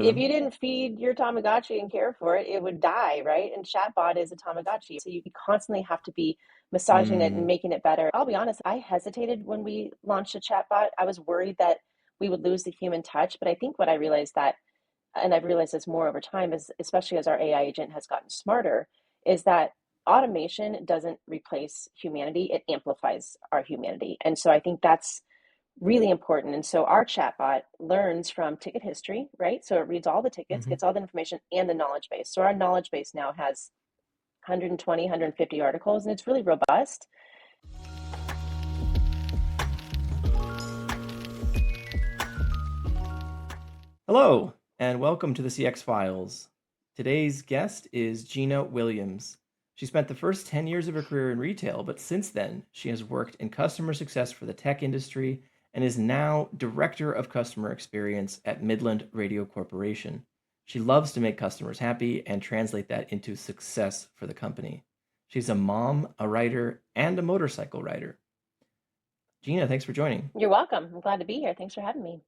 If them. you didn't feed your Tamagotchi and care for it, it would die, right? And chatbot is a Tamagotchi. So you constantly have to be massaging it and Mm, making it better. I'll be honest, I hesitated when we launched a chatbot. I was worried that we would lose the human touch. But I think what I realized that, and I've realized this more over time, is especially as our AI agent has gotten smarter, is that automation doesn't replace humanity, it amplifies our humanity. And so I think that's really important. And so our chatbot learns from ticket history, right? So it reads all the tickets, mhm. gets all the information and the knowledge base. So our knowledge base now has 120, 150 articles, and it's really robust. Hello, and welcome to the CX Files. Today's guest is Gina Williams. She spent the first 10 years of her career in retail, but since then, she has worked in customer success for the tech industry and is now Director of Customer Experience at Midland Radio Corporation. She loves to make customers happy and translate that into success for the company. She's a mom, a writer, and a motorcycle rider. Gina, thanks for joining. You're welcome. I'm glad to be here. Thanks for having me.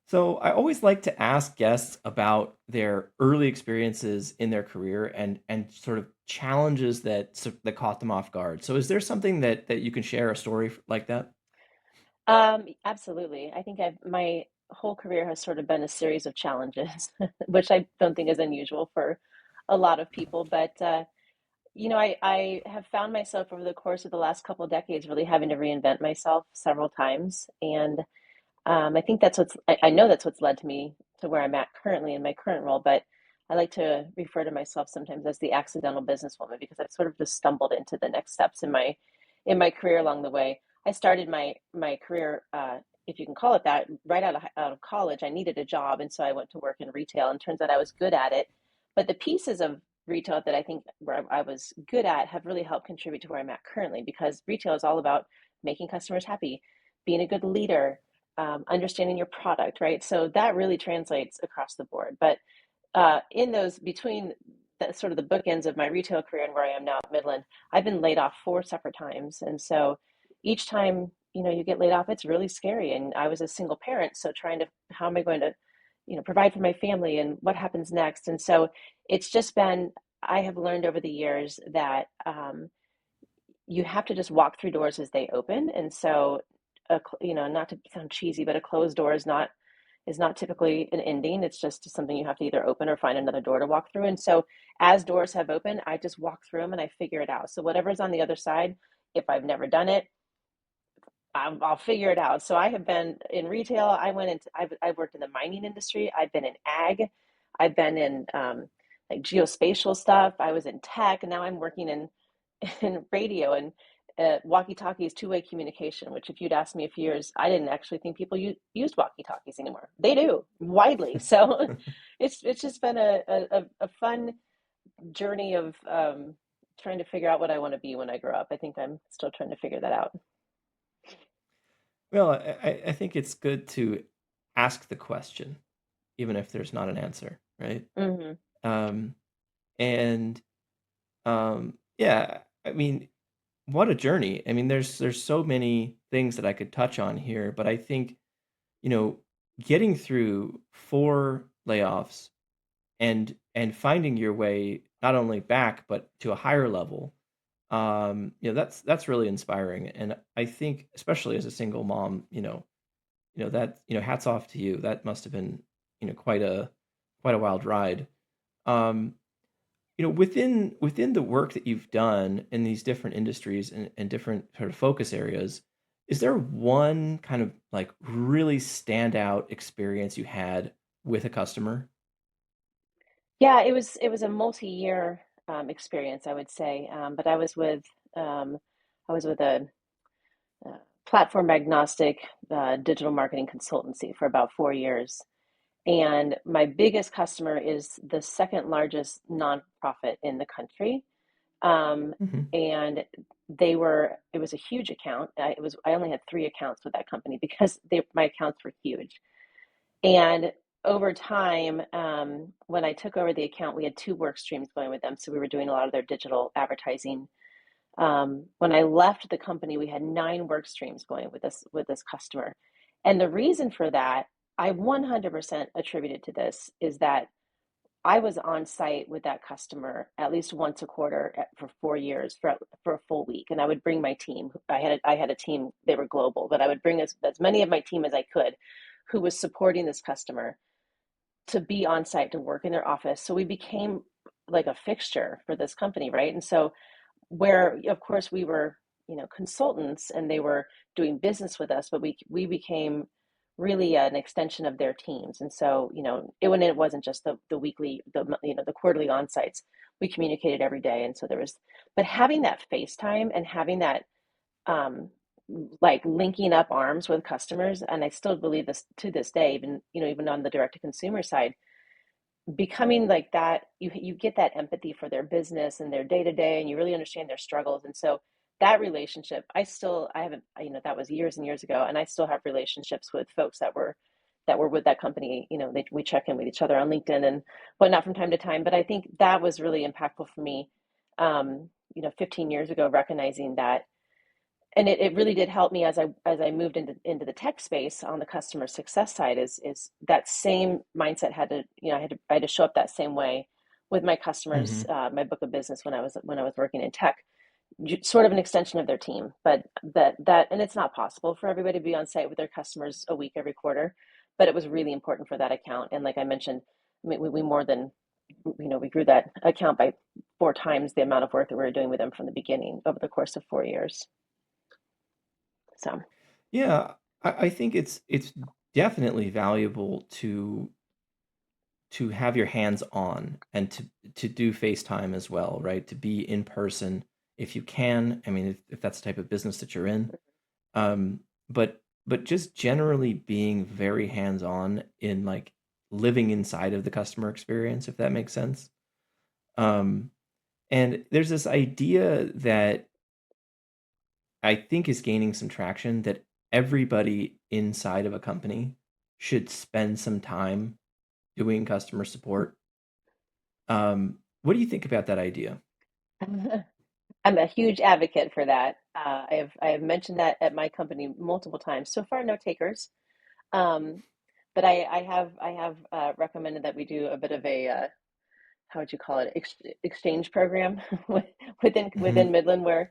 So I always like to ask guests about their early experiences in their career and sort of challenges that caught them off guard. So is there something that you can share a story like that? Absolutely. I think my whole career has sort of been a series of challenges, which I don't think is unusual for a lot of people. But I have found myself over the course of the last couple of decades really having to reinvent myself several times. And I think I know that's what's led to me to where I'm at currently in my current role. But I like to refer to myself sometimes as the accidental businesswoman because I've sort of just stumbled into the next steps in my career along the way. I started my career, if you can call it that, right out of college. I needed a job, and so I went to work in retail. And turns out I was good at it. But the pieces of retail that I think where I was good at have really helped contribute to where I'm at currently because retail is all about making customers happy, being a good leader, understanding your product, right? So that really translates across the board. But in those between sort of the bookends of my retail career and where I am now at Midland, I've been laid off four separate times, and so each time you get laid off, it's really scary. And I was a single parent, so trying to how am I going to provide for my family and what happens next? And so it's just been I have learned over the years that you have to just walk through doors as they open. And so, not to sound cheesy, but a closed door is not typically an ending. It's just something you have to either open or find another door to walk through. And so, as doors have opened, I just walk through them and I figure it out. So whatever's on the other side, if I've never done it, I'll figure it out. So I have been in retail. I've worked in the mining industry. I've been in ag. I've been in like geospatial stuff. I was in tech, and now I'm working in radio and walkie-talkies, two-way communication, which if you'd asked me a few years, I didn't actually think people used walkie-talkies anymore. They do widely. So it's just been a fun journey of trying to figure out what I want to be when I grow up. I think I'm still trying to figure that out. Well, I think it's good to ask the question, even if there's not an answer, right? Hmm. Um, and yeah, I mean, what a journey. I mean, there's so many things that I could touch on here, but I think, you know, getting through four layoffs and finding your way not only back but to a higher level, that's really inspiring. And I think, especially as a single mom, that hats off to you. That must have been quite a wild ride. Um, within the work that you've done in these different industries and different sort of focus areas, is there one kind of like really standout experience you had with a customer? Yeah, it was a multi-year experience, I would say. But um, I was with a platform agnostic digital marketing consultancy for about 4 years. And my biggest customer is the second largest nonprofit in the country. Um, Hmm. and it was a huge account. I only had three accounts with that company because my accounts were huge. And over time, when I took over the account, we had two work streams going with them. So we were doing a lot of their digital advertising. When I left the company, we had nine work streams going with this customer. And the reason for that I 100% attributed to this is that I was on site with that customer at least once a quarter for 4 years for a full week, and I would bring my team. I had a team; they were global, but I would bring as many of my team as I could, who was supporting this customer, to be on site to work in their office. So we became like a fixture for this company, right? And so where of course we were, consultants and they were doing business with us, but we became really an extension of their teams. And so, when it wasn't just the weekly, the quarterly on sites, we communicated every day. And so there was, but having that FaceTime and having that, um like linking up arms with customers, and I still believe this to this day, even on the direct to consumer side, becoming like that, you get that empathy for their business and their day to day, and you really understand their struggles. And so that relationship, I haven't, that was years and years ago, and I still have relationships with folks that were with that company. We check in with each other on LinkedIn and whatnot from time to time. But I think that was really impactful for me, 15 years ago, recognizing that. And it really did help me as I moved into the tech space on the customer success side. Is that same mindset had to, I had to show up that same way with my customers, Hmm. my book of business when I was working in tech, sort of an extension of their team. But and it's not possible for everybody to be on site with their customers a week every quarter, but it was really important for that account. And like I mentioned, we more than, we grew that account by 4 times the amount of work that we were doing with them from the beginning over the course of 4 years. So. Yeah, I think it's definitely valuable to have your hands on and to do FaceTime as well, right? To be in person if you can. I mean, if that's the type of business that you're in. Um, but just generally being very hands on in like living inside of the customer experience, if that makes sense. Um, and there's this idea that I think is gaining some traction that everybody inside of a company should spend some time doing customer support. What do you think about that idea? I'm a huge advocate for that. I have mentioned that at my company multiple times. So far, no takers. Um, but I have recommended that we do a bit of a, how would you call it, exchange program within Hmm. Midland, where,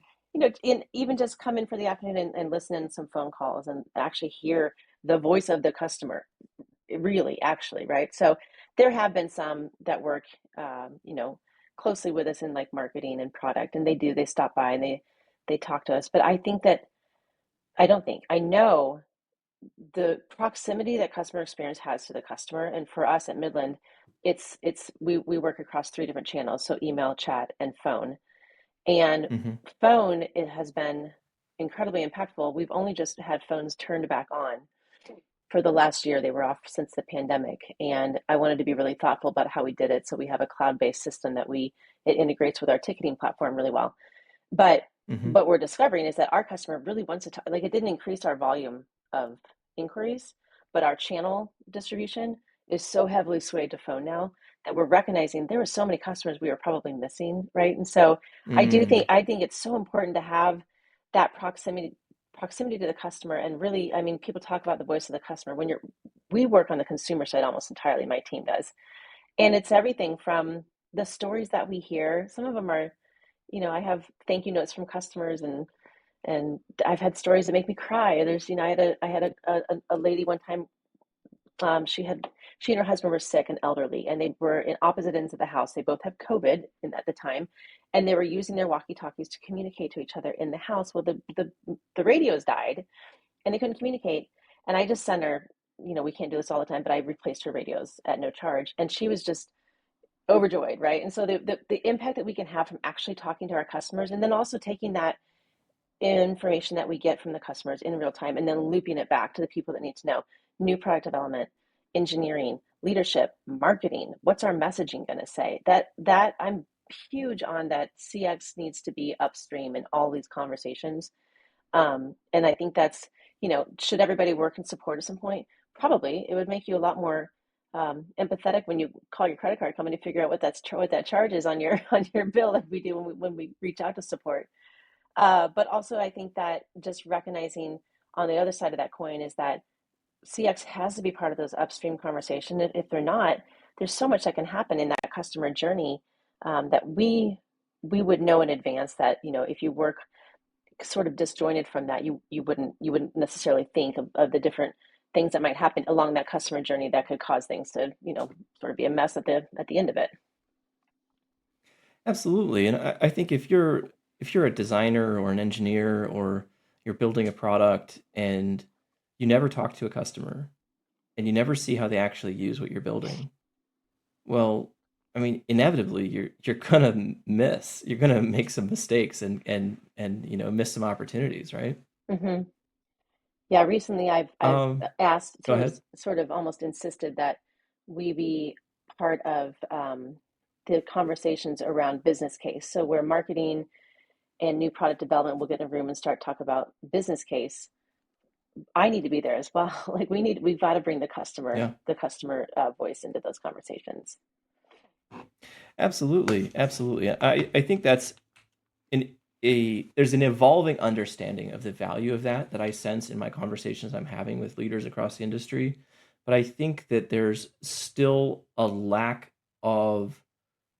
even just come in for the afternoon and listen in some phone calls and actually hear the voice of the customer, really, actually, right? So there have been some that work, closely with us in like marketing and product, and they stop by and they talk to us. But I know the proximity that customer experience has to the customer, and for us at Midland, we work across 3 different channels, so email, chat, and phone. And Hmm. phone, it has been incredibly impactful. We've only just had phones turned back on for the last year. They were off since the pandemic, and I wanted to be really thoughtful about how we did it. So we have a cloud-based system it integrates with our ticketing platform really well. But Hmm. what we're discovering is that our customer really wants to talk. Like, it didn't increase our volume of inquiries, but our channel distribution is so heavily swayed to phone now that we're recognizing there were so many customers we were probably missing, right? And so Mm. I think it's so important to have that proximity to the customer. And really, I mean, people talk about the voice of the customer. We work on the consumer side almost entirely, my team does. And it's everything from the stories that we hear. Some of them are, I have thank you notes from customers, and I've had stories that make me cry. I had a lady one time. She and her husband were sick and elderly, and they were in opposite ends of the house. They both had COVID at the time, and they were using their walkie talkies to communicate to each other in the house. Well, the radios died, and they couldn't communicate. And I just sent her. We can't do this all the time, but I replaced her radios at no charge, and she was just overjoyed, right? And so the impact that we can have from actually talking to our customers, and then also taking that information that we get from the customers in real time and then looping it back to the people that need to know: new product development, engineering, leadership, marketing. What's our messaging going to say? That I'm huge on that. CX needs to be upstream in all these conversations. And I think that's, should everybody work in support at some point? Probably. It would make you a lot more empathetic when you call your credit card company to figure out what that charge is on your on your bill, like we do when we reach out to support. But also, I think that just recognizing on the other side of that coin is that CX has to be part of those upstream conversation. If they're not, there's so much that can happen in that customer journey, that we would know in advance that, if you work sort of disjointed from that, you wouldn't necessarily think of the different things that might happen along that customer journey that could cause things to, sort of be a mess at the end of it. Absolutely. And I think if you're a designer or an engineer or you're building a product and you never talk to a customer and you never see how they actually use what you're building, well, I mean, inevitably you're gonna miss. You're gonna make some mistakes and miss some opportunities, right? Hmm. Yeah, recently I've asked, Go sort of ahead. sort of almost insisted that we be part of, the conversations around business case. So where marketing and new product development will get in a room and start talk about business case, I need to be there as well. Like we've got to bring the customer Yeah. the customer voice into those conversations. Absolutely. Absolutely. I think that's an there's an evolving understanding of the value of that I sense in my conversations I'm having with leaders across the industry. But I think that there's still a lack of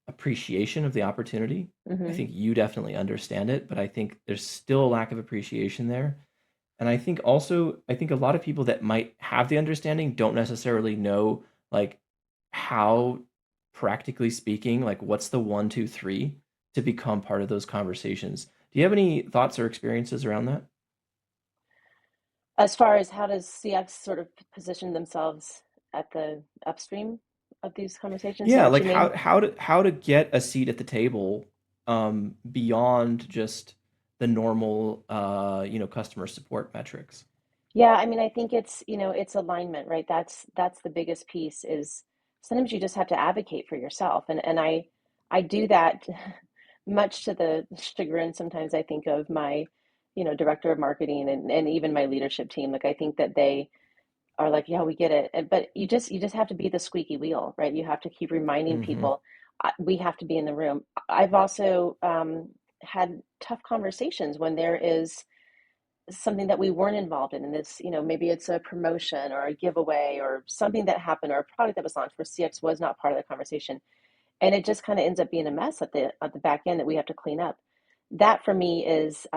appreciation of the opportunity. I Hmm. think you definitely understand it, but I think there's still a lack of appreciation there. And I think also, I think a lot of people that might have the understanding don't necessarily know like how, practically speaking, like what's the one, two, three to become part of those conversations. Do you have any thoughts or experiences around that? As far as how does CX sort of position themselves at the upstream of these conversations? Is that Yeah, what like you mean? how to get a seat at the table beyond just the normal customer support metrics. Yeah, I mean, I think it's alignment, right? That's the biggest piece is sometimes you just have to advocate for yourself. And I do that much to the chagrin sometimes I think of my, director of marketing and even my leadership team. Like I think that they are like, yeah, we get it. But you just have to be the squeaky wheel, right? You have to keep reminding Hmm. people, we have to be in the room. I've also had tough conversations when there is something that we weren't involved in. And this, maybe it's a promotion or a giveaway or something that happened or a product that was launched where CX was not part of the conversation. And it just kind of ends up being a mess at the back end that we have to clean up. That for me is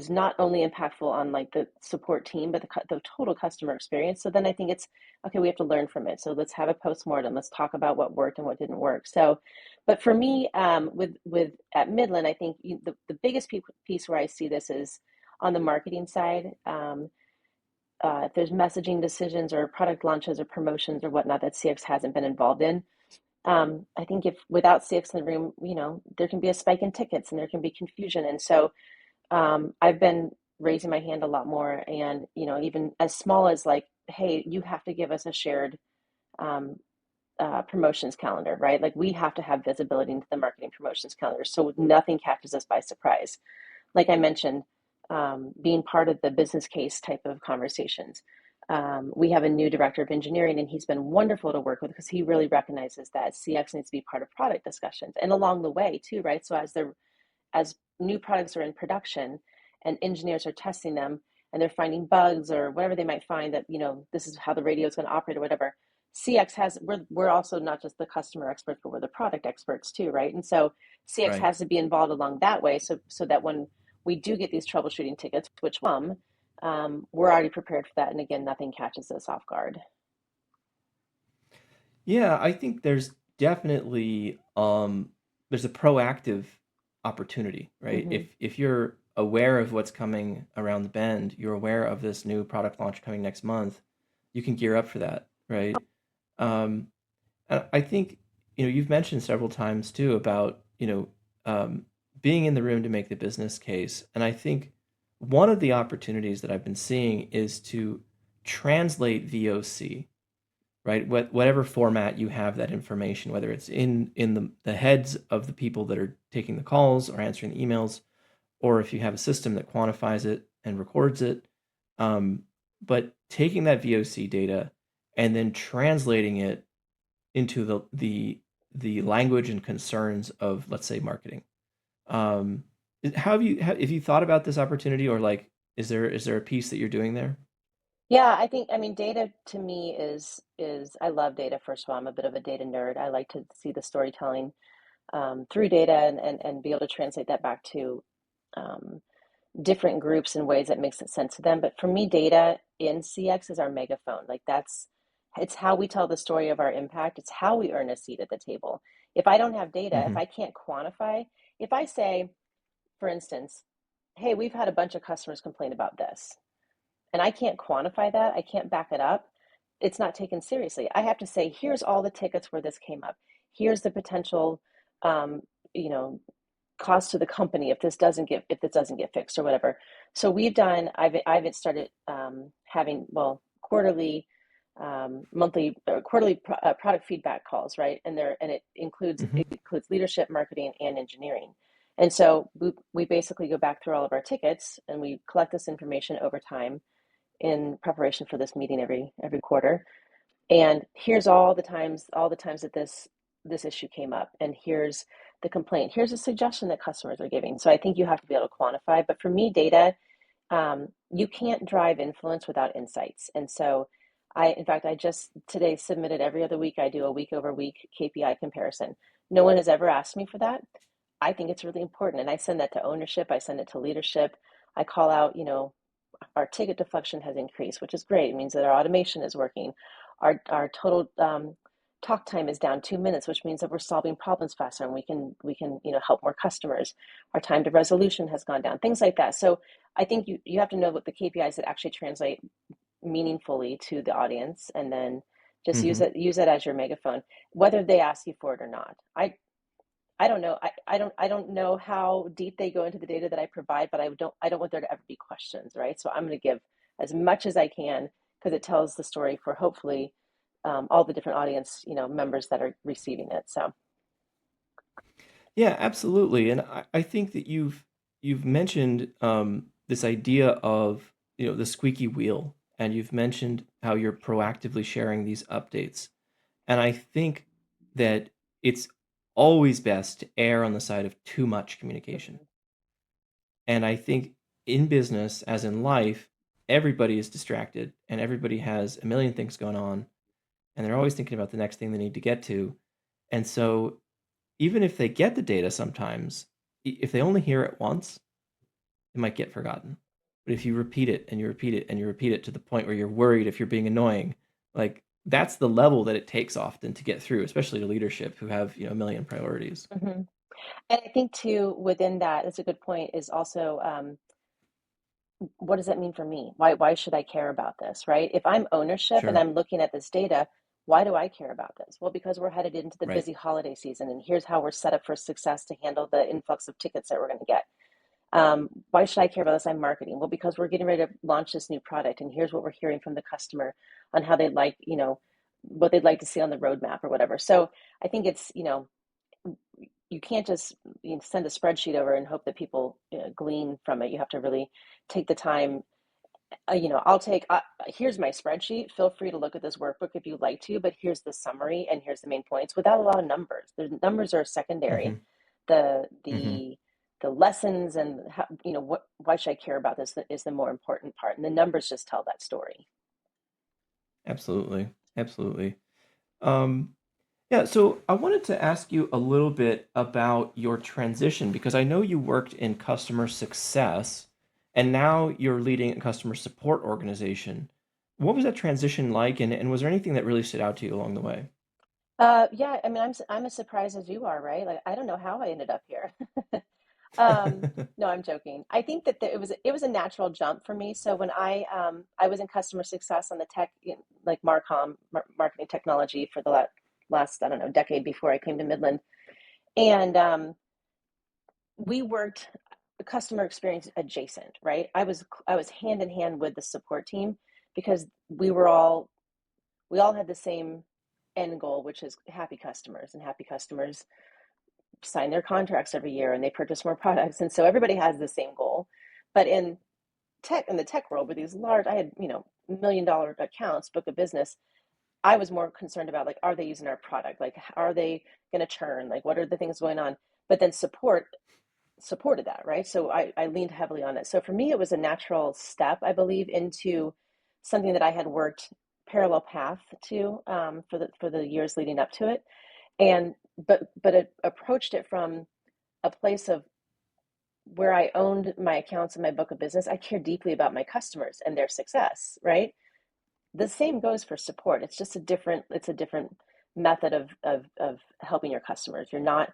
not only impactful on like the support team, but the total customer experience. So then I think it's okay. We have to learn from it. So let's have a postmortem. Let's talk about what worked and what didn't work. So, but for me, with at Midland, I think the biggest piece where I see this is on the marketing side. If there's messaging decisions or product launches or promotions or whatnot that CX hasn't been involved in, I think if without CX in the room, there can be a spike in tickets and there can be confusion. And so I've been raising my hand a lot more, and even as small as like, hey, you have to give us a shared um, promotions calendar, right? Like we have to have visibility into the marketing promotions calendar, so nothing catches us by surprise. Like I mentioned, being part of the business case type of conversations. We have a new director of engineering, and he's been wonderful to work with because he really recognizes that CX needs to be part of product discussions and along the way too, right? So as new products are in production and engineers are testing them and they're finding bugs or whatever they might find that this is how the radio is going to operate or whatever. CX has we're also not just the customer experts, but we're the product experts too, right? And so CX Right. has to be involved along that way, so that when we do get these troubleshooting tickets, which we're already prepared for that, and again, nothing catches us off guard. Yeah, I think there's a proactive opportunity, right? Hmm. If you're aware of what's coming around the bend, you're aware of this new product launch coming next month, you can gear up for that, right? Um, and I think, you've mentioned several times too about, being in the room to make the business case. And I think one of the opportunities that I've been seeing is to translate VOC, right? Whatever format you have that information, whether it's in the heads of the people that are taking the calls or answering the emails, or if you have a system that quantifies it and records it. Um, but taking that VOC data and then translating it into the language and concerns of, let's say, marketing. Um, how have you thought about this opportunity, or like is there a piece that you're doing there? Yeah, I think, I mean, data to me is I love data. First of all, I'm a bit of a data nerd. I like to see the storytelling through data and be able to translate that back to um, different groups in ways that makes sense to them. But for me, data in CX is our megaphone. Like it's how we tell the story of our impact. It's how we earn a seat at the table. If I don't have data, if Hmm. I can't quantify, if I say, for instance, hey, we've had a bunch of customers complain about this, and I can't quantify that, I can't back it up, it's not taken seriously. I have to say, here's all the tickets where this came up. Here's the potential, um, you know, cost to the company if this doesn't get fixed or whatever. So we've done. I've started having quarterly, monthly, quarterly product feedback calls, right? And Hmm. it includes leadership, marketing, and engineering. And so we basically go back through all of our tickets and we collect this information over time in preparation for this meeting every quarter. And here's all the times that this issue came up, and here's the complaint. Here's a suggestion that customers are giving. So I think you have to be able to quantify. But for me, data, you can't drive influence without insights. And so in fact, I just today submitted every other week. I do a week over week KPI comparison. No one has ever asked me for that. I think it's really important, and I send that to ownership. I send it to leadership. I call out, our ticket deflection has increased, which is great. It means that our automation is working. Our total talk time is down 2 minutes, which means that we're solving problems faster and we can help more customers. Our time to resolution has gone down, things like that. So I think you have to know what the KPIs that actually translate meaningfully to the audience, and then just Hmm. use it as your megaphone, whether they ask you for it or not. I don't know. I don't know how deep they go into the data that I provide, but I don't want there to ever be questions, right? So I'm going to give as much as I can because it tells the story for hopefully all the different audience, members that are receiving it. So Yeah, absolutely. And I think that you've mentioned this idea of the squeaky wheel, and you've mentioned how you're proactively sharing these updates. And I think that it's always best to err on the side of too much communication. mhm, And I think in business, as in life, everybody is distracted and everybody has a million things going on, and they're always thinking about the next thing they need to get to. And so even if they get the data sometimes, if they only hear it once, it might get forgotten. But if you repeat it and you repeat it and you repeat it to the point where you're worried if you're being annoying, like that's the level that it takes often to get through, especially to leadership who have, a million priorities. mhm. And I think too within that, it's a good point. Is also what does that mean for me? Why should I care about this, right? If I'm ownership and Sure. I'm looking at this data, why do I care about this? Well, because we're headed into the Right. busy holiday season, and here's how we're set up for success to handle the influx of tickets that we're going to get. Why should I care about this? I'm marketing. Well, because we're getting ready to launch this new product, and here's what we're hearing from the customer on how they'd like, what they'd like to see on the roadmap or whatever. So I think it's, you can't just send a spreadsheet over and hope that people glean from it. You have to really take the time. Here's my spreadsheet. Feel free to look at this workbook if you'd like to, but here's the summary and here's the main points without a lot of numbers. The numbers are secondary. Hmm. The Hmm. the the lessons and how, why should I care about this is the more important part. And the numbers just tell that story. Absolutely. Absolutely. Um, yeah, so I wanted to ask you a little bit about your transition because I know you worked in customer success and now you're leading a customer support organization. What was that transition like, and was there anything that really stood out to you along the way? Yeah, I mean, I'm as surprised as you are, right? Like, I don't know how I ended up here. No, I'm joking. I think that it was a natural jump for me. So when I was in customer success on the tech, like marketing technology for the last, I don't know, decade before I came to Midland, and we worked customer experience adjacent, right? I was hand in hand with the support team because we all had the same end goal, which is happy customers, and happy customers sign their contracts every year and they purchase more products. And so everybody has the same goal. But in the tech world, with these large, I had, $1 million accounts, book of business, I was more concerned about, like, are they using our product? Like, are they going to churn? Like, what are the things going on? But then supported that, right? So I leaned heavily on it. So for me, it was a natural step, I believe, into something that I had worked parallel path to for the years leading up to it, and but it approached it from a place of where I owned my accounts and my book of business. I care deeply about my customers and their success, right? The same goes for support. It's a different method of helping your customers. You're not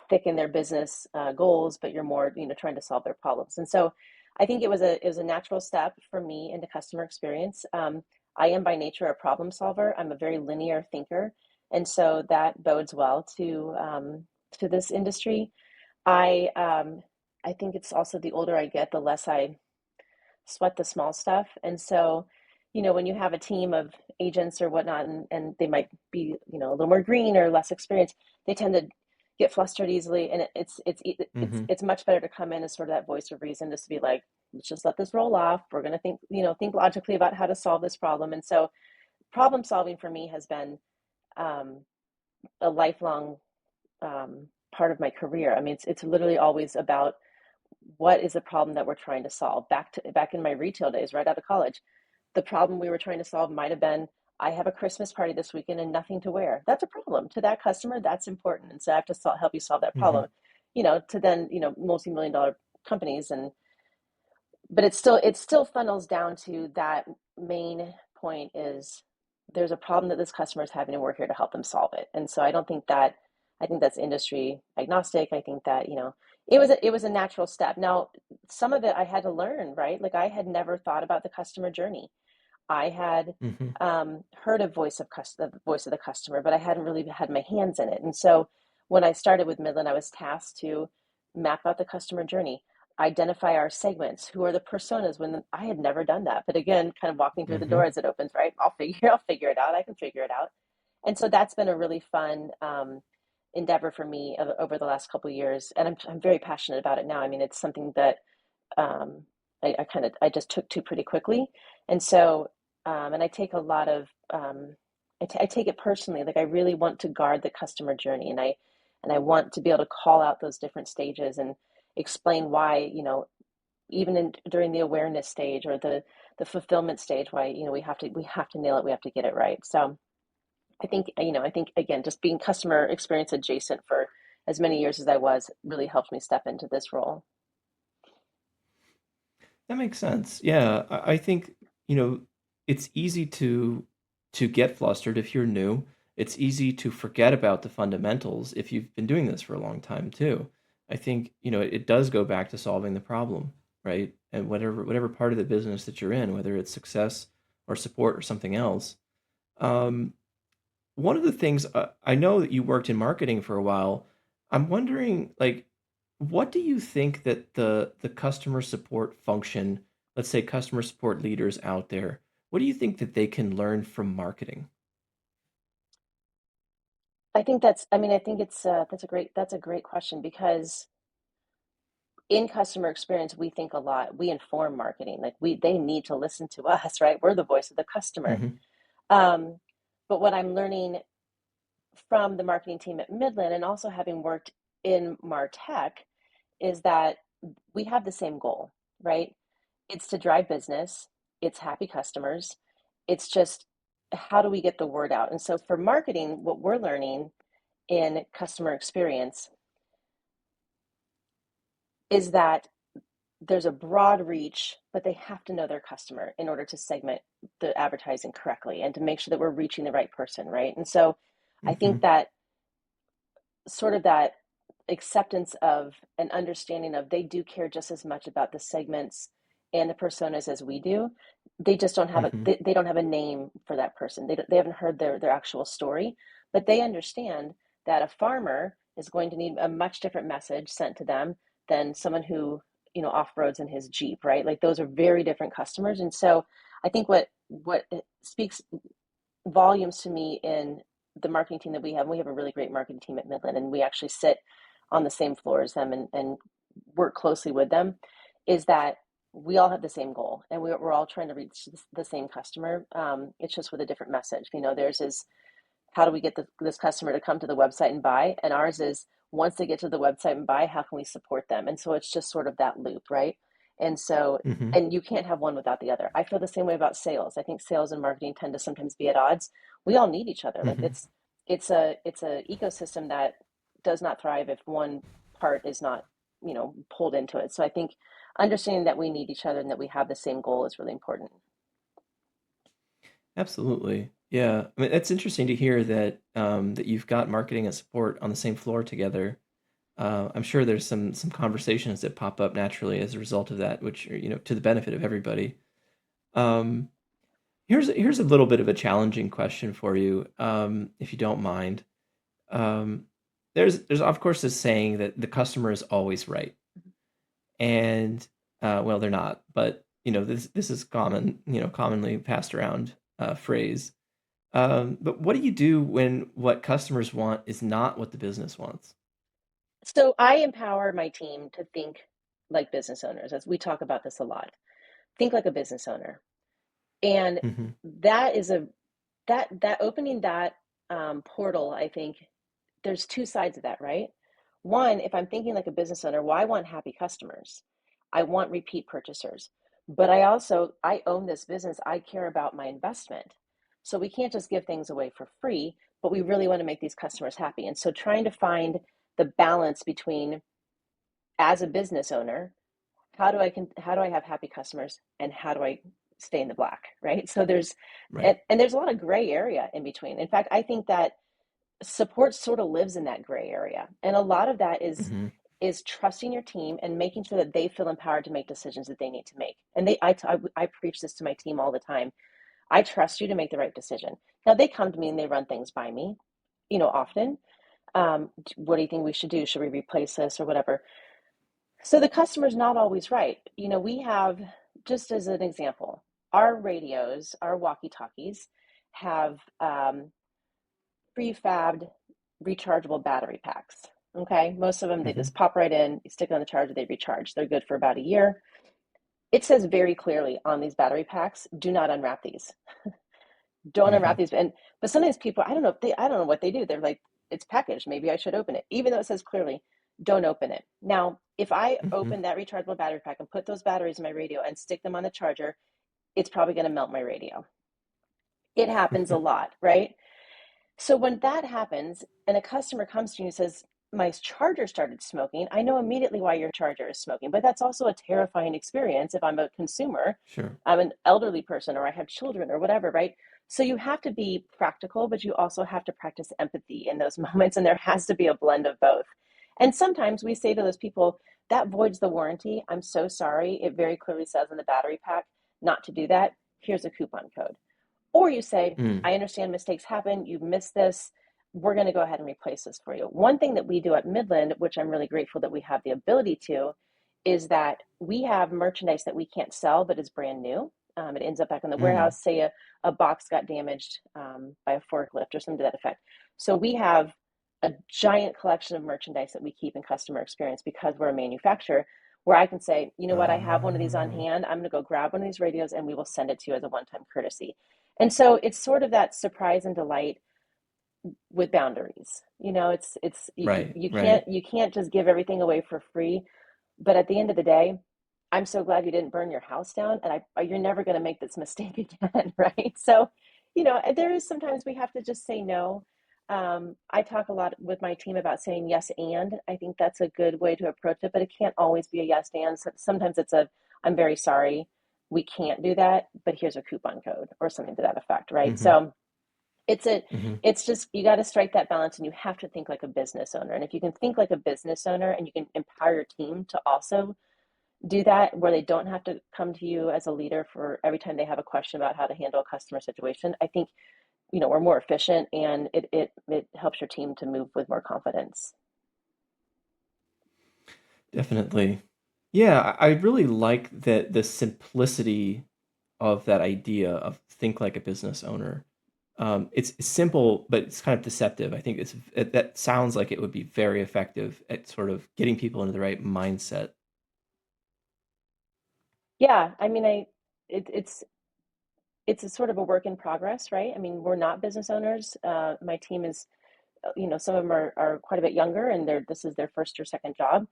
thick in their business goals, but you're more, trying to solve their problems. And so I think it was a natural step for me into customer experience. I am by nature a problem solver. I'm a very linear thinker, and so that bodes well to this industry. I I think it's also the older I get, the less I sweat the small stuff. And so, when you have a team of agents or whatnot, and they might be, a little more green or less experienced, they tend to get flustered easily. And Hmm. it's much better to come in as sort of that voice of reason, just to be like, let's just let this roll off. We're going to think logically about how to solve this problem. And so problem solving for me has been um, a lifelong part of my career. I mean, it's literally always about what is the problem that we're trying to solve. Back in my retail days, right out of college, the problem we were trying to solve might have been, I have a Christmas party this weekend and nothing to wear. That's a problem to that customer. That's important, and so I have to help you solve that Hmm. problem. To then multi-million dollar companies, and but it still funnels down to that main point is there's a problem that this customer is having and we're here to help them solve it. And so I think that's industry agnostic. I think that it was a natural step. Now some of it I had to learn, right? Like I had never thought about the customer journey. I had Hmm. heard of the voice of the customer, but I hadn't really had my hands in it. And so when I started with Midland, I was tasked to map out the customer journey, identify our segments, who are the personas. When I had never done that, but again, kind of walking through the door Hmm. as it opens, right? I'll figure it out. I can figure it out. And so that's been a really fun endeavor for me over the last couple of years, and I'm very passionate about it now. I mean, it's something that um, I just took to pretty quickly, and so and I take a lot of I take it personally. Like I really want to guard the customer journey, and I want to be able to call out those different stages and explain why even during the awareness stage or the fulfillment stage, why we have to nail it, we have to get it right. So I think again, just being customer experience adjacent for as many years as I was really helped me step into this role. That makes sense. Yeah, I think, you know, it's easy to get flustered if you're new. It's easy to forget about the fundamentals if you've been doing this for a long time too. I think, it does go back to solving the problem, right? And whatever part of the business that you're in, whether it's success or support or something else. Um, One of the things I know that you worked in marketing for a while. I'm wondering, like, what do you think that the customer support function, let's say customer support leaders out there, what do you think that they can learn from marketing? I think it's that's a great question because in customer experience we think a lot. We inform marketing, like they need to listen to us, right? We're the voice of the customer. Hmm. Um, but what I'm learning from the marketing team at Midland and also having worked in Martech is that we have the same goal, right? It's to drive business, it's happy customers. It's just how do we get the word out? And so for marketing, what we're learning in customer experience is that there's a broad reach, but they have to know their customer in order to segment the advertising correctly and to make sure that we're reaching the right person, right? And so I think Hmm. that sort of that acceptance of an understanding of they do care just as much about the segments and the personas as we do. They just don't have Hmm. they don't have a name for that person. They haven't heard their actual story, but they understand that a farmer is going to need a much different message sent to them than someone who off-roads in his Jeep, right? Like those are very different customers. And so I think what speaks volumes to me in the marketing team that we have a really great marketing team at Midland, and we actually sit on the same floor as them and work closely with them, is that we all have the same goal and we're all trying to reach the same customer. It's just with a different message. Theirs is how do we get this customer to come to the website and buy? And ours is once they get to the website and buy, how can we support them? And so it's just sort of that loop, right? And so, Hmm. and you can't have one without the other. I feel the same way about sales. I think sales and marketing tend to sometimes be at odds. We all need each other. Like Hmm. it's a ecosystem that does not thrive if one part is not, pulled into it. So I think understanding that we need each other and that we have the same goal is really important. Absolutely. Yeah. I mean, it's interesting to hear that that you've got marketing and support on the same floor together. I'm sure there's some conversations that pop up naturally as a result of that, which are, to the benefit of everybody. Um, here's a little bit of a challenging question for you, if you don't mind. Um, there's of course this saying that the customer is always right, and well, they're not, but this is common, commonly passed around phrase. But what do you do when what customers want is not what the business wants? So I empower my team to think like business owners, as we talk about this a lot. Think like a business owner. And Hmm. that is a that opening that portal, I think there's two sides of that, right? One, if I'm thinking like a business owner, well, I want happy customers. I want repeat purchasers. But I own this business. I care about my investment. So we can't just give things away for free, but we really want to make these customers happy. And so trying to find the balance between, as a business owner, how do I have happy customers and how do I stay in the black, right? So there's Right. and there's a lot of gray area in between. In fact, I think that support sort of lives in that gray area. And a lot of that Hmm. is trusting your team and making sure that they feel empowered to make decisions that they need to make. And I preach this to my team all the time. I trust you to make the right decision. Now they come to me and they run things by me, often. What do you think we should do? Should we replace this or whatever? So the customer's not always right. We have, just as an example, our radios, our walkie-talkies have prefabbed rechargeable battery packs. Okay, most of them they Hmm. just pop right in, you stick it on the charger, they recharge. They're good for about a year. It says very clearly on these battery packs, do not unwrap these. Don't unwrap Hmm. these. And but sometimes people, I don't know what they do. They're like, it's packaged. Maybe I should open it, even though it says clearly, don't open it. Now, if I Hmm. open that rechargeable battery pack and put those batteries in my radio and stick them on the charger, it's probably going to melt my radio. It happens a lot, right? So when that happens and a customer comes to you and says, my charger started smoking, I know immediately why your charger is smoking, but that's also a terrifying experience if I'm a consumer, Sure. I'm an elderly person, or I have children or whatever, right? So you have to be practical, but you also have to practice empathy in those moments, and there has to be a blend of both. And sometimes we say to those people, that voids the warranty. I'm so sorry. It very clearly says in the battery pack not to do that. Here's a coupon code. Or you say, Mm. I understand mistakes happen, you've missed this, we're going to go ahead and replace this for you. One thing that we do at Midland, which I'm really grateful that we have the ability to, is that we have merchandise that we can't sell but is brand new. It ends up back in the Mm. warehouse. Say a box got damaged by a forklift or something to that effect. So we have a giant collection of merchandise that we keep in customer experience because we're a manufacturer, where I can say, you know what, I have one of these on Oh, hand. I'm going to go grab one of these radios and we will send it to you as a one time courtesy. And so it's sort of that surprise and delight with boundaries. It's right, you right. can't just give everything away for free. But at the end of the day, I'm so glad you didn't burn your house down, and you're never going to make this mistake again, right? So, there is sometimes we have to just say no. I talk a lot with my team about saying yes, and I think that's a good way to approach it, but it can't always be a yes and. Sometimes it's I'm very sorry, we can't do that, but here's a coupon code or something to that effect, right? Hmm. So it's a Hmm. it's just you got to strike that balance, and you have to think like a business owner. And if you can think like a business owner and you can empower your team to also do that, where they don't have to come to you as a leader for every time they have a question about how to handle a customer situation, I think we're more efficient, and it helps your team to move with more confidence. Definitely. Yeah, I really like the simplicity of that idea of think like a business owner. It's simple, but it's kind of deceptive. I think that sounds like it would be very effective at sort of getting people into the right mindset. Yeah, I mean, it, it's it's a sort of a work in progress, right? I mean, we're not business owners. My team is, some of them are quite a bit younger, and this is their first or second job.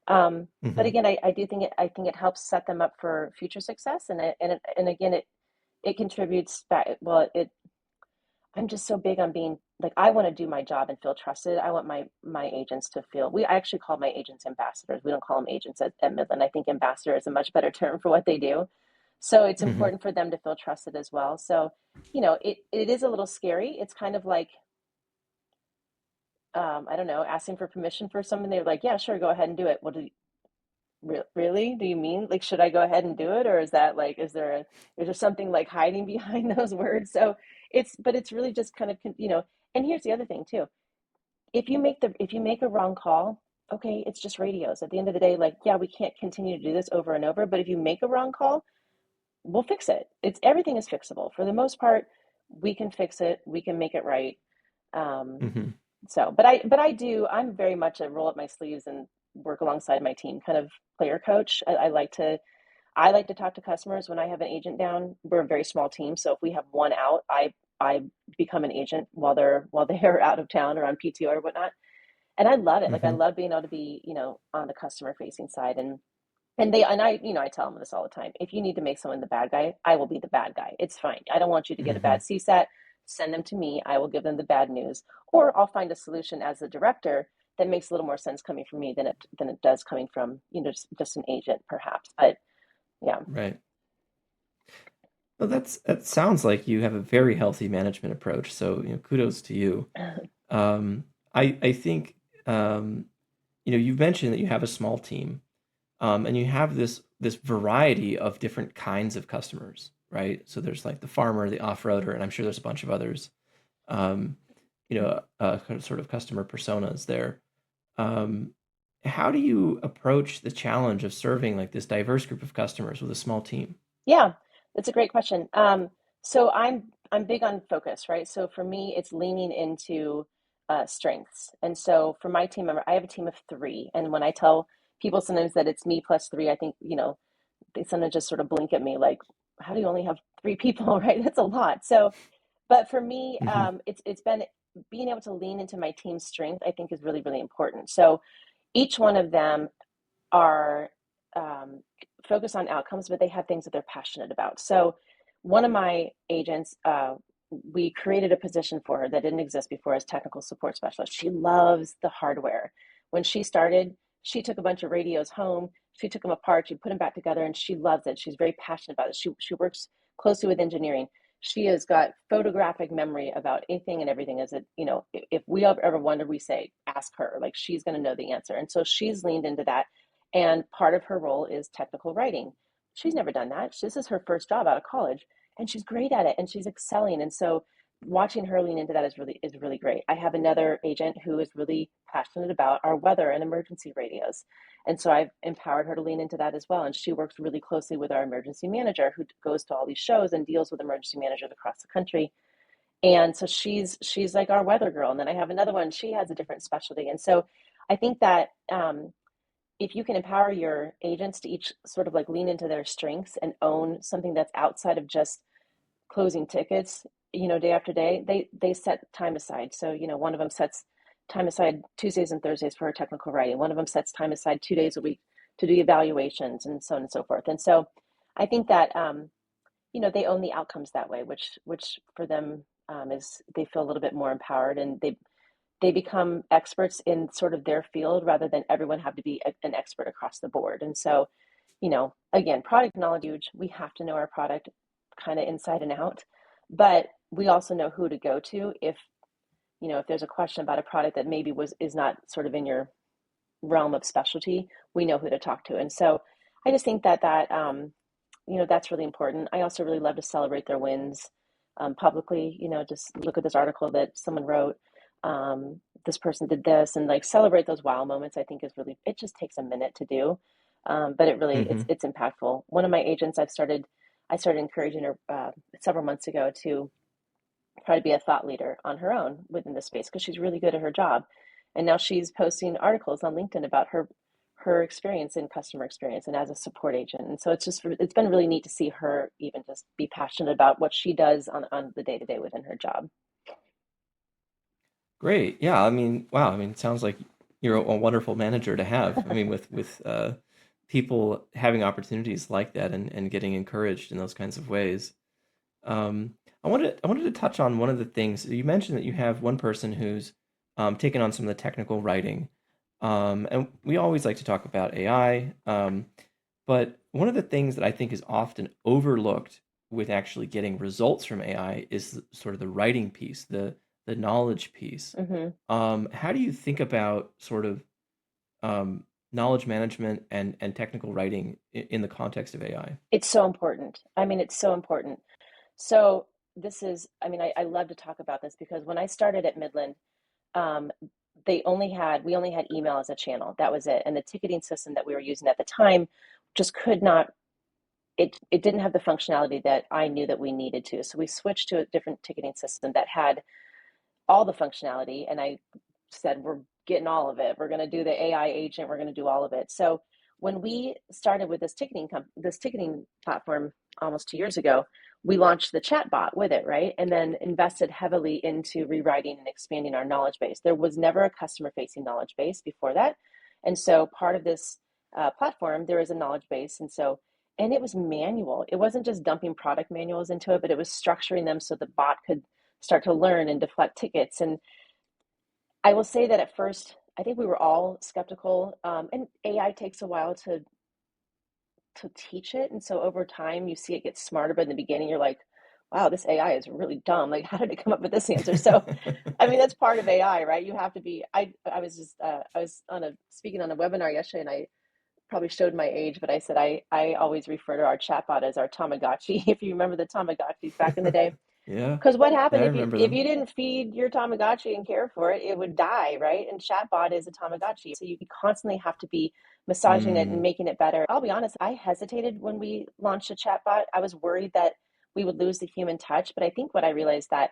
But Hmm. again, I do think it helps set them up for future success, and again, it contributes back. Well, it I'm just so big on being like, I want to do my job and feel trusted. I want my agents to feel. I actually call my agents ambassadors. We don't call them agents at Midland. I think ambassador is a much better term for what they do. So it's Hmm. important for them to feel trusted as well. So, it is a little scary. It's kind of like, I don't know, asking for permission for something. They're like, yeah, sure, go ahead and do it. Well, really? Do you mean like, should I go ahead and do it, or is that like, is there something like hiding behind those words? So but it's really just kind of, And here's the other thing too. If you make a wrong call, okay, it's just radios. At the end of the day, like, yeah, we can't continue to do this over and over, but if you make a wrong call, we'll fix it. It's Everything is fixable for the most part. We can fix it. We can make it right. Um, Hmm. I'm very much a roll up my sleeves and work alongside my team kind of player coach. I like to talk to customers when I have an agent down. We're a very small team, so if we have one out, I become an agent while they're out of town or on PTO or whatnot. And I love it. Like, I Hmm. love being able to be, on the customer facing side. And I tell them this all the time. If you need to make someone the bad guy, I will be the bad guy. It's fine. I don't want you to get a Hmm. bad CSAT. Send them to me. I will give them the bad news, or I'll find a solution as the director that makes a little more sense coming from me than it does coming from, just an agent perhaps. But yeah. Right. Well, that sounds like you have a very healthy management approach. So, kudos to you. Um, I think you've mentioned that you have a small team, and you have this variety of different kinds of customers, right? So there's like the farmer, the off-roader, and I'm sure there's a bunch of others. Um, kind of sort of customer personas there. Um, how do you approach the challenge of serving like this diverse group of customers with a small team? Yeah, that's a great question. So I'm big on focus, right? So for me, it's leaning into strengths. And so for my team member, I have a team of three. And when I tell people sometimes that it's me plus three, I think, they sometimes just sort of blink at me like, how do you only have three people, right? That's a lot. So, but for me, Hmm. it's been being able to lean into my team's strength, I think is really, really important. So each one of them are um, focused on outcomes, but they have things that they're passionate about. So, one of my agents, we created a position for her that didn't exist before as technical support specialist. She loves the hardware. When she started, she took a bunch of radios home. She took them apart. She put them back together, and she loves it. She's very passionate about it. She works closely with engineering. She has got photographic memory about anything and everything. As it, if we ever wonder, we say, ask her. Like, she's going to know the answer. And so she's leaned into that, and part of her role is technical writing. She's never done that. This is her first job out of college, and she's great at it, and she's excelling. And so watching her lean into that is really great. I have another agent who is really passionate about our weather and emergency radios. And so I've empowered her to lean into that as well. And she works really closely with our emergency manager who goes to all these shows and deals with emergency managers across the country. And so she's like our weather girl. And then I have another one, she has a different specialty. And so I think that if you can empower your agents to each sort of like lean into their strengths and own something that's outside of just closing tickets, day after day, they set time aside. So, one of them sets time aside Tuesdays and Thursdays for her technical writing. One of them sets time aside 2 days a week to do evaluations and so on and so forth. And so I think that they own the outcomes that way, which for them, is they feel a little bit more empowered, and they become experts in sort of their field rather than everyone have to be an expert across the board. And so, again, product knowledge huge. We have to know our product kind of inside and out, but we also know who to go to if there's a question about a product that maybe is not sort of in your realm of specialty. We know who to talk to. And so I just think that's really important. I also really love to celebrate their wins publicly. Just look at this article that someone wrote. This person did this, and like celebrate those wow moments. I think is really, it just takes a minute to do, but it really it's Hmm. it's impactful. One of my agents, I started encouraging her several months ago to try to be a thought leader on her own within the space because she's really good at her job, and now she's posting articles on LinkedIn about her experience in customer experience and as a support agent. And so it's been really neat to see her even just be passionate about what she does on the day to day within her job. Great. Yeah. I mean, wow. I mean, it sounds like you're a wonderful manager to have. I mean, with people having opportunities like that and getting encouraged in those kinds of ways. Um, I wanted to touch on one of the things you mentioned that you have one person who's taken on some of the technical writing, and we always like to talk about AI. But one of the things that I think is often overlooked with actually getting results from AI is sort of the writing piece, the knowledge piece. Hmm. How do you think about sort of knowledge management and technical writing in the context of AI? It's so important. I mean, it's so important. So this is, I mean, I love to talk about this because when I started at Midland, um, we only had email as a channel. That was it. And the ticketing system that we were using at the time just could not, it didn't have the functionality that I knew that we needed to. So we switched to a different ticketing system that had all the functionality. And I said, we're getting all of it. We're going to do the AI agent. We're going to do all of it. So when we started with this ticketing platform almost 2 years ago, we launched the chatbot with it, right? And then invested heavily into rewriting and expanding our knowledge base. There was never a customer facing knowledge base before that. And so part of this platform, there is a knowledge base. And it was manual. It wasn't just dumping product manuals into it, but it was structuring them so the bot could start to learn and deflect tickets. And I will say that at first, I think we were all skeptical, and AI takes a while to teach it, and so over time you see it get smarter. But in the beginning, you're like, "Wow, this AI is really dumb. Like, how did it come up with this answer?" So, I mean, that's part of AI, right? You have to be. I was just I was on a speaking on a webinar yesterday, and I probably showed my age, but I said I always refer to our chatbot as our Tamagotchi. If you remember the Tamagotchis back in the day. Yeah, Because what yeah, happened I if you remember if them. you didn't feed your Tamagotchi and care for it, it would die, right? And chatbot is a Tamagotchi, so you constantly have to be massaging it and Mm, making it better. I'll be honest, I hesitated when we launched a chatbot. I was worried that we would lose the human touch, but I think what I realized that,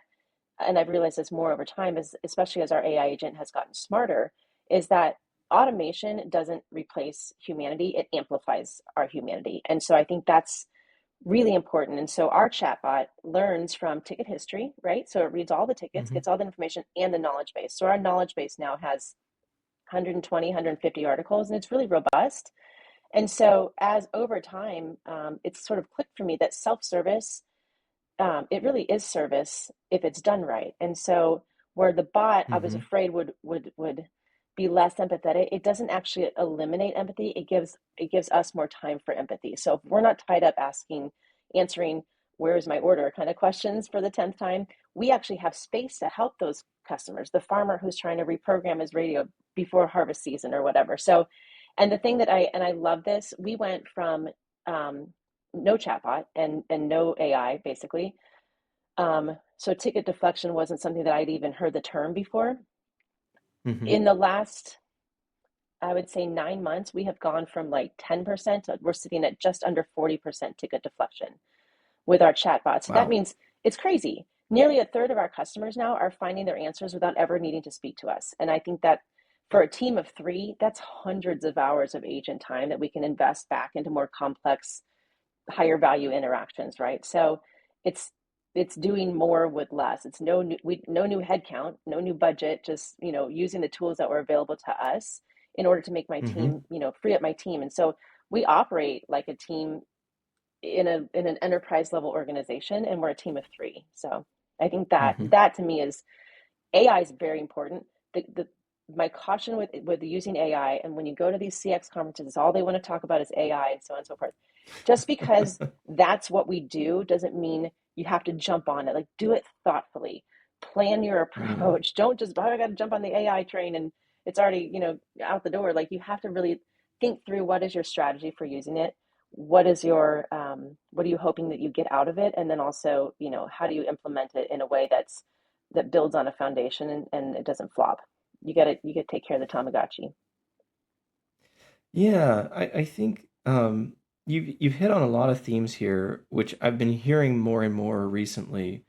and I've realized this more over time, is especially as our AI agent has gotten smarter, is that automation doesn't replace humanity; it amplifies our humanity, and so I think that's really important. And so our chatbot learns from ticket history, right? So it reads all the tickets, hmm gets all the information and the knowledge base. So our knowledge base now has 120, 150 articles, and it's really robust. And so as over time, it's sort of clicked for me that self-service, it really is service if it's done right. And so where the bot, I was hmm afraid would be less empathetic, it doesn't actually eliminate empathy. It gives us more time for empathy. So if we're not tied up answering where is my order kind of questions for the 10th time, we actually have space to help those customers, the farmer who's trying to reprogram his radio before harvest season or whatever. So, and the thing that I love this, we went from um, no chatbot and no AI basically. So ticket deflection wasn't something that I'd even heard the term before. hmm In the last, I would say 9 months, we have gone from like 10% to we're sitting at just under 40% ticket deflection with our chatbot. So that Wow. means it's crazy. Nearly a third of our customers now are finding their answers without ever needing to speak to us. And I think that for a team of three, that's hundreds of hours of agent time that we can invest back into more complex, higher value interactions, right? So it's it's doing more with less. It's no new headcount, no new budget, just using the tools that were available to us in order to make my hmm team, free up my team. And so we operate like a team in an enterprise level organization, and we're a team of three. So I think that hmm that to me is AI is very important. The my caution with using AI, and when you go to these CX conferences, all they want to talk about is AI and so on and so forth. Just because that's what we do doesn't mean you have to jump on it. Like, do it thoughtfully. Plan your Mm. approach. Don't just, oh, I got to jump on the AI train and it's already, out the door. Like, you have to really think through what is your strategy for using it. What are you hoping that you get out of it? And then also, how do you implement it in a way that builds on a foundation and it doesn't flop. You gotta take care of the Tamagotchi. Yeah, I think you've hit on a lot of themes here, which I've been hearing more and more recently.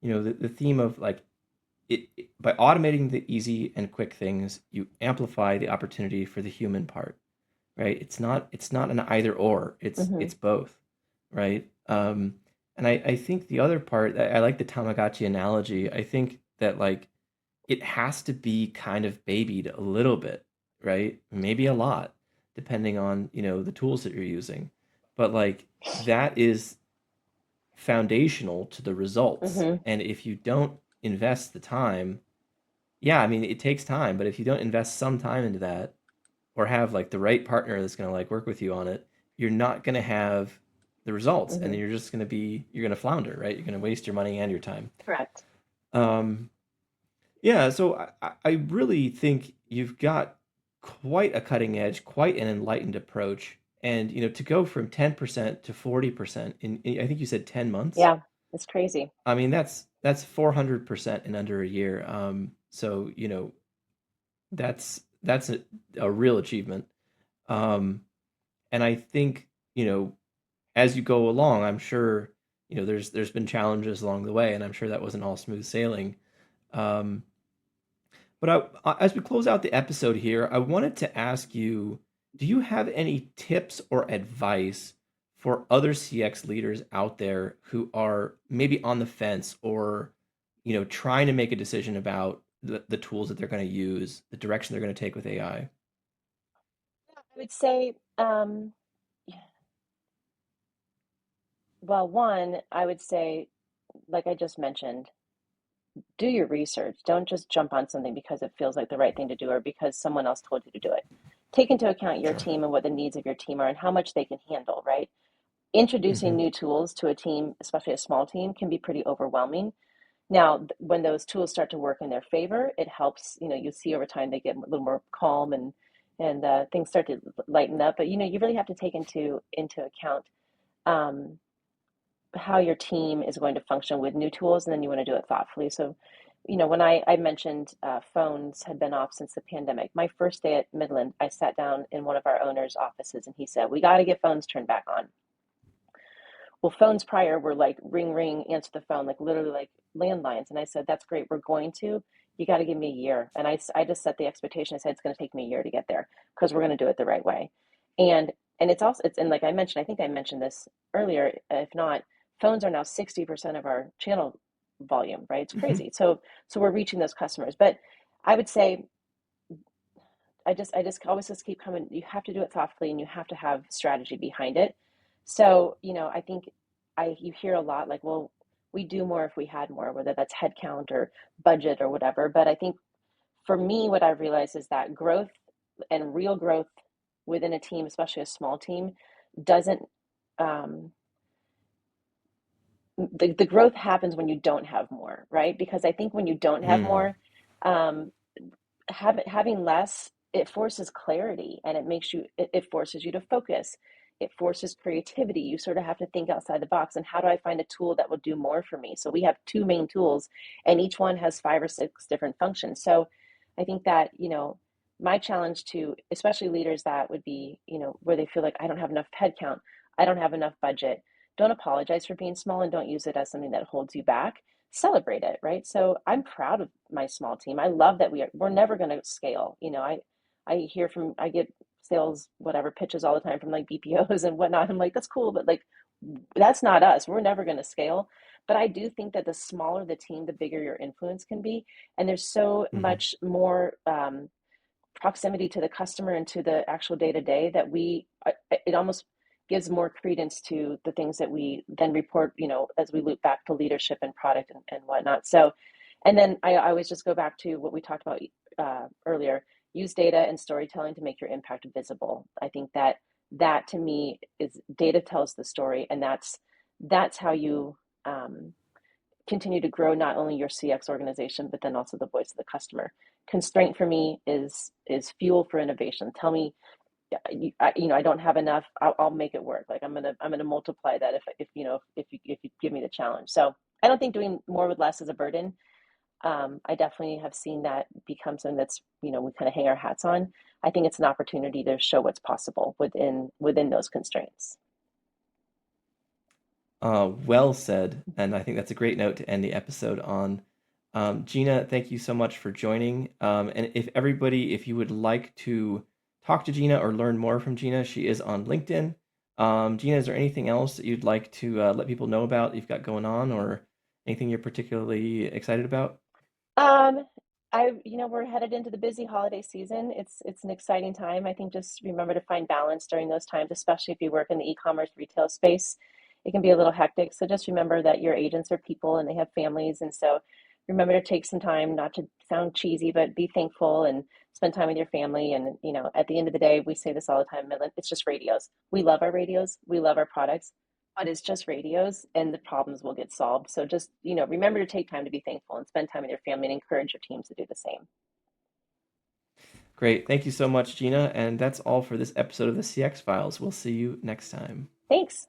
The theme of like by automating the easy and quick things, you amplify the opportunity for the human part, right? It's not an either or. It's Hmm. it's both, right? And I think the other part, I like the Tamagotchi analogy. I think that like it has to be kind of babied a little bit, right? Maybe a lot, depending on, the tools that you're using. But like that is foundational to the results. Hmm. And if you don't invest the time, yeah, I mean, it takes time, but if you don't invest some time into that or have like the right partner that's going to like work with you on it, you're not going to have the results and Hmm. you're going to flounder, right? You're going to waste your money and your time. Correct. Um, yeah, so I really think you've got quite a cutting edge, quite an enlightened approach. And, to go from 10% to 40% I think you said 10 months. Yeah, it's crazy. I mean, that's 400% in under a year. So, that's a real achievement. Um, and I think, as you go along, I'm sure, there's been challenges along the way, and I'm sure that wasn't all smooth sailing. Um, but as we close out the episode here, I wanted to ask you, do you have any tips or advice for other CX leaders out there who are maybe on the fence or, trying to make a decision about the tools that they're going to use, the direction they're going to take with AI? I would say, well, one, I would say, like I just mentioned, do your research. Don't just jump on something because it feels like the right thing to do or because someone else told you to do it. Take into account your Sure. team and what the needs of your team are and how much they can handle, right? Introducing Hmm. new tools to a team, especially a small team, can be pretty overwhelming. Now, when those tools start to work in their favor, it helps. You see over time they get a little more calm and things start to lighten up. But you really have to take into account um, how your team is going to function with new tools, and then you want to do it thoughtfully. So, when I mentioned phones had been off since the pandemic, my first day at Midland, I sat down in one of our owner's offices, and he said, "We got to get phones turned back on." Well, phones prior were like ring, ring, answer the phone, like literally like landlines. And I said, "That's great. We're going to. You got to give me a year." And I just set the expectation. I said, "It's going to take me a year to get there because we're going to do it the right way." And it's also, and like I mentioned, I think I mentioned this earlier. If not, phones are now 60% of our channel volume, right? It's Hmm. crazy. So we're reaching those customers. But I would say, I just always just keep coming. You have to do it thoughtfully and you have to have strategy behind it. So, I think you hear a lot like, well, we do more if we had more, whether that's headcount or budget or whatever. But I think for me, what I've realized is that growth and real growth within a team, especially a small team, doesn't the growth happens when you don't have more, right? Because I think when you don't have Mm. more, um, having less, it forces clarity and it forces you to focus. It forces creativity. You sort of have to think outside the box. And how do I find a tool that will do more for me? So we have two main tools, and each one has five or six different functions. So I think that, my challenge to especially leaders that would be, where they feel like I don't have enough headcount, I don't have enough budget. Don't apologize for being small and don't use it as something that holds you back. Celebrate it, right? So I'm proud of my small team. I love that we're never going to scale. I get sales whatever pitches all the time from like BPOs and whatnot. I'm like, that's cool, but like that's not us. We're never going to scale. But I do think that the smaller the team, the bigger your influence can be. And there's so Hmm. much more proximity to the customer and to the actual day to day that it almost gives more credence to the things that we then report, as we loop back to leadership and product and whatnot. So, and then I always just go back to what we talked about earlier: use data and storytelling to make your impact visible. I think that to me is data tells the story, and that's how you continue to grow not only your CX organization, but then also the voice of the customer. Constraint for me is fuel for innovation. Tell me, I don't have enough. I'll make it work. Like I'm gonna multiply that if you give me the challenge. So I don't think doing more with less is a burden. I definitely have seen that become something that's we kind of hang our hats on. I think it's an opportunity to show what's possible within those constraints. Well said. And I think that's a great note to end the episode on. Gina, thank you so much for joining. And if you would like to talk to Gina or learn more from Gina, she is on LinkedIn. Gina, is there anything else that you'd like to let people know about you've got going on or anything you're particularly excited about? Um, we're headed into the busy holiday season. It's an exciting time. I think just remember to find balance during those times, especially if you work in the e-commerce retail space. It can be a little hectic. So just remember that your agents are people and they have families. And so remember to take some time, not to sound cheesy, but be thankful and spend time with your family. And, at the end of the day, we say this all the time, Midland, it's just radios. We love our radios. We love our products, but it's just radios and the problems will get solved. So just, remember to take time to be thankful and spend time with your family and encourage your teams to do the same. Great. Thank you so much, Gina. And that's all for this episode of the CX Files. We'll see you next time. Thanks.